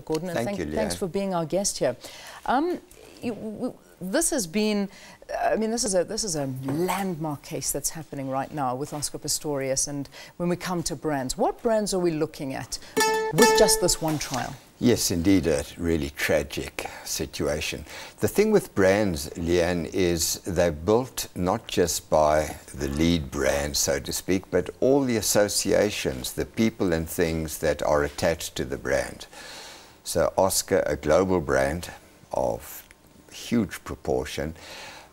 Gordon, and Thank you, Leanne. thanks for being our guest here. This has been, I mean, this is a landmark case that's happening right now with Oscar Pistorius. And when we come to brands, what brands are we looking at with just this one trial? Yes, indeed, a really tragic situation. The thing with brands, Leanne, is they're built not just by the lead brand, so to speak, but all the associations, the people and things that are attached to the brand. So Oscar, a global brand of huge proportion,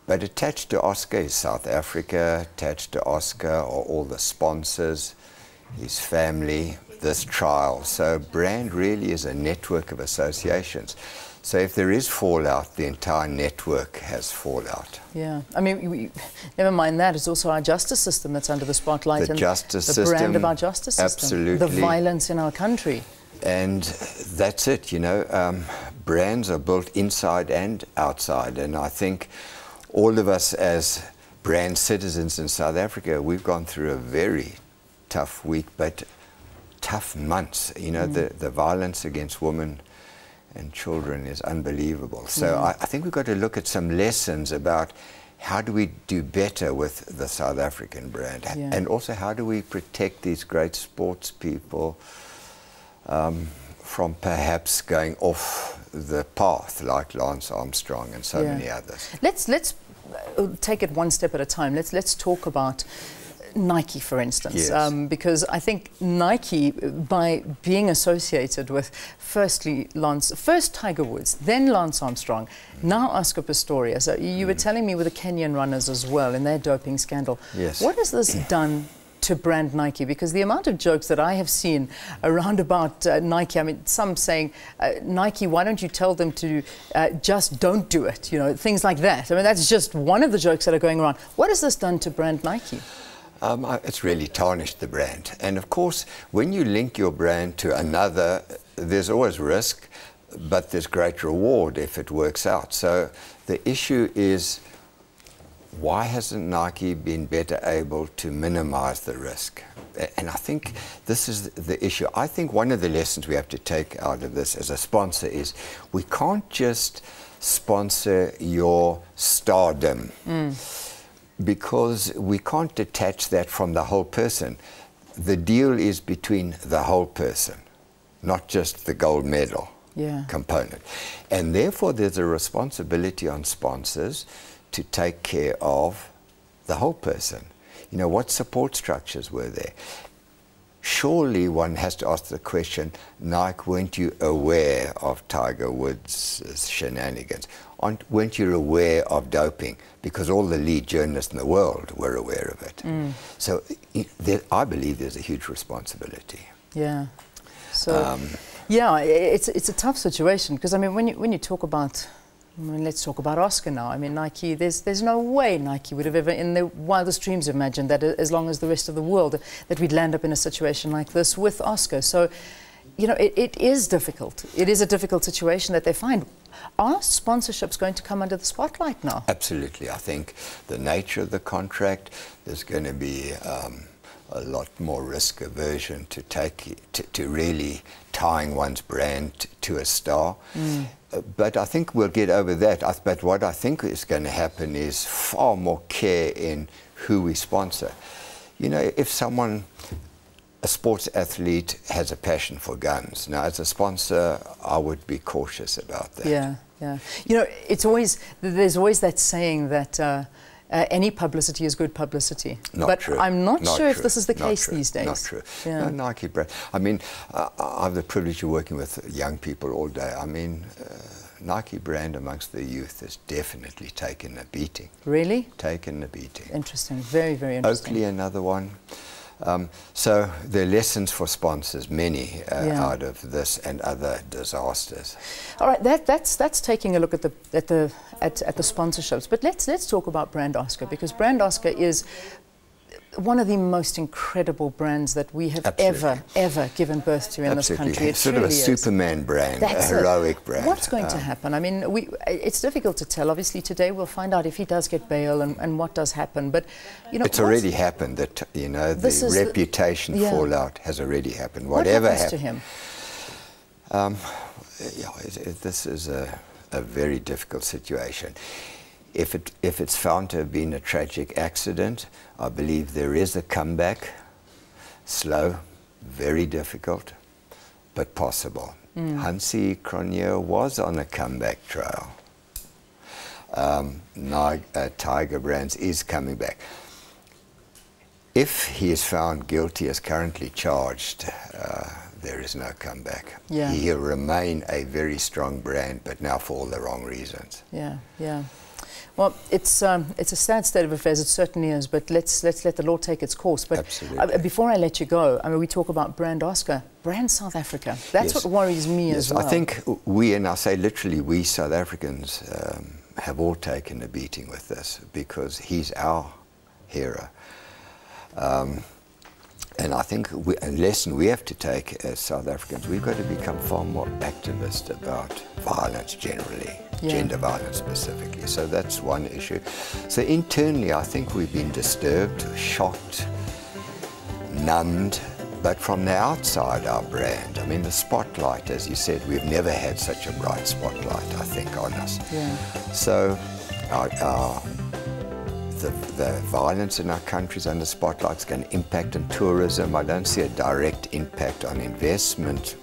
but attached to Oscar is South Africa, attached to Oscar are all the sponsors, his family, this trial. So brand really is a network of associations. So if there is fallout, the entire network has fallout. Yeah, I mean, never mind that, it's also our justice system that's under the spotlight. The justice system. The brand of our justice system. Absolutely. The violence in our country. And that's it, you know, brands are built inside and outside. And I think all of us as brand citizens in South Africa, we've gone through a very tough week, but tough months. You know, the violence against women and children is unbelievable. So I think we've got to look at some lessons about how do we do better with the South African brand, and also how do we protect these great sports people from perhaps going off the path like Lance Armstrong and so many others. Let's take it one step at a time. Let's talk about Nike, for instance, because I think Nike, by being associated with first Tiger Woods, then Lance Armstrong, now Oscar Pistorius. You were telling me with the Kenyan runners as well in their doping scandal. Yes. What has this done to brand Nike? Because the amount of jokes that I have seen around about Nike, I mean, some saying, Nike, why don't you tell them to just don't do it? You know, things like that. I mean, that's just one of the jokes that are going around. What has this done to brand Nike? It's really tarnished the brand. And of course, when you link your brand to another, there's always risk, but there's great reward if it works out. So the issue is, why hasn't Nike been better able to minimize the risk? And I think this is the issue. I think one of the lessons we have to take out of this as a sponsor is we can't just sponsor your stardom, because we can't detach that from the whole person. The deal is between the whole person, not just the gold medal component. And therefore there's a responsibility on sponsors to take care of the whole person. You know, what support structures were there? Surely one has to ask the question, Nike, weren't you aware of Tiger Woods' shenanigans? Weren't you aware of doping? Because all the lead journalists in the world were aware of it. So I believe there's a huge responsibility. Yeah. So, yeah, it's a tough situation, because I mean, when you talk about, I mean, let's talk about Oscar now. I mean, Nike, there's no way Nike would have ever in their wildest dreams imagined that, as long as the rest of the world, that we'd land up in a situation like this with Oscar. So, you know, it is difficult. It is a difficult situation that they find. Are sponsorships going to come under the spotlight now? Absolutely. I think the nature of the contract, there's going to be a lot more risk aversion to really tying one's brand to a star. But I think we'll get over that. But what I think is going to happen is far more care in who we sponsor. You know, if a sports athlete has a passion for guns, now as a sponsor, I would be cautious about that. Yeah, yeah. You know, there's always that saying that any publicity is good publicity. Not true. I'm not sure true. If this is the case true. these days. Not true. Yeah. No, Nike brand. I mean, I have the privilege of working with young people all day. I mean, Nike brand amongst the youth has definitely taken a beating. Really? Taken a beating. Interesting. Very, very interesting. Oakley, another one. So there are lessons for sponsors, many out of this and other disasters. All right, that's taking a look at the sponsorships. But let's talk about brand Oscar, because brand Oscar is one of the most incredible brands that we have ever given birth to in this country. It sort of a Superman brand, a heroic brand. What's going to happen? I mean, it's difficult to tell. Obviously, today we'll find out if he does get bail and what does happen. But you know, it's already happened. That you know, the reputation fallout has already happened. Whatever happens to him? yeah, this is a very difficult situation. If it's found to have been a tragic accident, I believe there is a comeback. Slow, very difficult, but possible. Hansi Cronje was on a comeback trail. Tiger Brands is coming back. If he is found guilty as currently charged, there is no comeback. Yeah. He'll remain a very strong brand, but now for all the wrong reasons. Yeah, yeah. Well, it's a sad state of affairs. It certainly is. But let's let the law take its course. But absolutely. Before I let you go, I mean, we talk about brand Oscar, brand South Africa. That's yes. what worries me yes. as well. I think we, and I say literally we South Africans, have all taken a beating with this because he's our hero. And I think a lesson we have to take as South Africans, we've got to become far more activist about violence generally, gender violence specifically. So that's one issue. So internally, I think we've been disturbed, shocked, numbed, but from the outside, our brand, I mean, the spotlight, as you said, we've never had such a bright spotlight, I think, on us. Yeah. So the violence in our country is under spotlight. It's going to impact on tourism. I don't see a direct impact on investment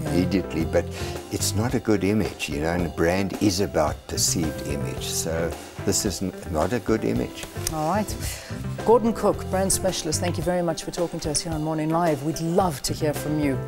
immediately, but it's not a good image, you know, and a brand is about perceived image. So this is not a good image. All right. Gordon Cook, brand specialist, thank you very much for talking to us here on Morning Live. We'd love to hear from you.